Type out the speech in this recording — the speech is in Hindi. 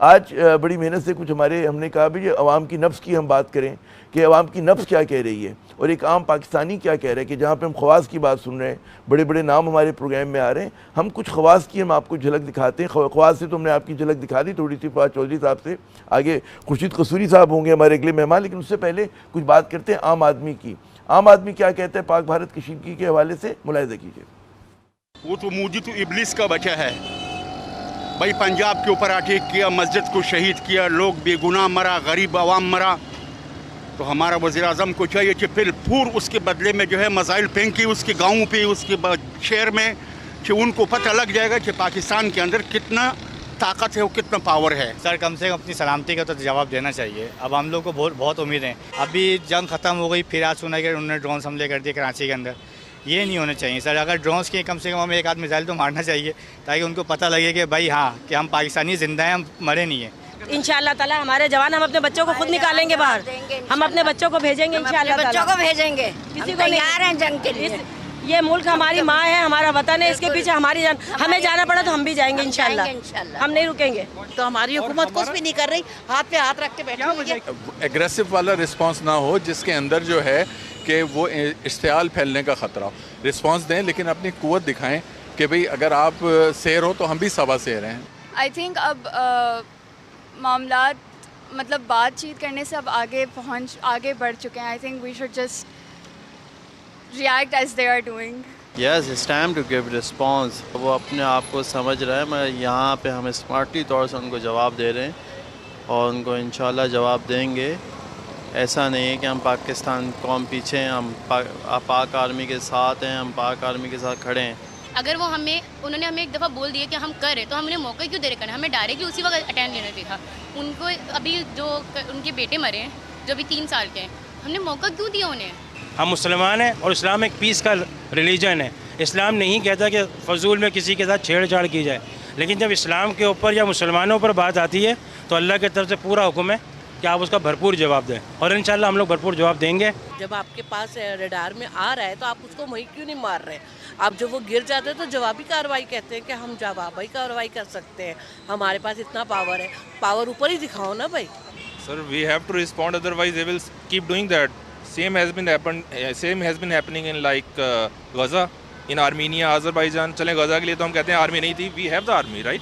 आज बड़ी मेहनत से कुछ हमने कहा भी अवाम की नफ्स की हम बात करें कि अवाम की नफ्स क्या कह रही है और एक आम पाकिस्तानी क्या कह रहा है कि जहाँ पे हम ख्वास की बात सुन रहे हैं, बड़े बड़े नाम हमारे प्रोग्राम में आ रहे हैं, हम कुछ ख्वास की हम आपको झलक दिखाते हैं। ख्वास से तो हमने आपकी झलक दिखा दी थोड़ी सी फवाद चौधरी साहब से, आगे खुर्शीद कसूरी साहब होंगे हमारे अगले मेहमान, लेकिन उससे पहले कुछ बात करते हैं आम आदमी की। आम आदमी क्या कहते हैं पाक भारत कशीदगी के हवाले से, मुलाहिजा कीजिए। वो तो मोदी तो इब्लिस का बच्चा है भाई, पंजाब के ऊपर अटैक किया, मस्जिद को शहीद किया, लोग बेगुनाह मरा, गरीब आवाम मरा। तो हमारा वज़ीर आज़म को चाहिए कि फिर उसके बदले में जो है मसाइल फेंकी उसके गाँव पे, उसके शहर में, कि उनको पता लग जाएगा कि पाकिस्तान के अंदर कितना ताकत है और कितना पावर है। सर कम से कम अपनी सलामती का तो जवाब देना चाहिए। अब हम लोग को बहुत उम्मीद है। अभी जंग ख़त्म हो गई, फिर आज सुना कि उन्होंने ड्रोन हमले कर दिए कराची के अंदर। ये नहीं होने चाहिए सर। अगर ड्रोन्स के कम से कम हमें एक आध मिसाइल तो मारना चाहिए ताकि उनको पता लगे कि भाई हाँ कि हम पाकिस्तानी जिंदा हैं, हम मरे नहीं हैं। इंशाअल्लाह ताला हमारे जवान, हम अपने बच्चों को खुद निकालेंगे बाहर, हम अपने बच्चों को भेजेंगे इंशाअल्लाह ताला। बच्चों को भेजेंगे, किसी को तैयार हैं जंग के लिए। ये मुल्क हमारी माँ है, हमारा वतन है, इसके पीछे हमारी जान, हमें जाना पड़ा तो हम भी जाएंगे इंशाअल्लाह, हम नहीं रुकेंगे। तो हमारी हुकूमत कुछ भी नहीं कर रही, हाथ पे हाथ रख के बैठी हुई है। एग्रेसिव वाला रिस्पांस ना हो जिसके अंदर जो है कि वो इश्तियाल फैलने का ख़तरा। रिस्पांस दें लेकिन अपनी कुव्वत दिखाएं कि भाई अगर आप शेर हो तो हम भी सवा शेर हैं। आई थिंक अब मामलात मतलब बातचीत करने से अब आगे बढ़ चुके हैं। I think we should just react as they are doing. Yes, it's time to give response. वो अपने आप को समझ रहा है, मैं यहाँ पे हम स्मार्टली तौर से उनको जवाब दे रहे हैं और उनको इंशाल्लाह जवाब देंगे। ऐसा नहीं है कि हम पाकिस्तान कौम पीछे हैं, हम पाक आर्मी के साथ हैं, हम पाक आर्मी के साथ खड़े हैं। अगर वो उन्होंने हमें एक दफ़ा बोल दिया कि हम कर रहे तो हमने मौका क्यों दे रहे करना, हमें डायरेक्टली उसी वक्त अटेंड लेना देखा। उनको अभी जो उनके बेटे मरे हैं जो अभी 3 साल के हैं, हमने मौका क्यों दिया उन्हें। हम मुसलमान हैं और इस्लाम एक पीस का रिलीजन है। इस्लाम नहीं कहता कि फजूल में किसी के साथ छेड़छाड़ की जाए, लेकिन जब इस्लाम के ऊपर या मुसलमानों पर बात आती है तो अल्लाह की तरफ से पूरा हुक्म है कि आप उसका भरपूर जवाब दें और इंशाल्लाह हम लोग भरपूर जवाब देंगे। जब आपके पास रडार में आ रहा है तो आप उसको वहीं क्यों नहीं मार रहे? आप जब वो गिर जाते हैं तो जवाबी कार्रवाई कहते हैं कि हम जवाबी कार्रवाई कर सकते हैं, हमारे पास इतना पावर है। पावर ऊपर ही दिखाओ ना भाई। Sir we have to respond, otherwise they will keep doing that. Same has been happening in like Gaza, in Armenia, Azerbaijan. चलें गजा के लिए तो हम कहते हैं आर्मी नहीं थी, we have the army right.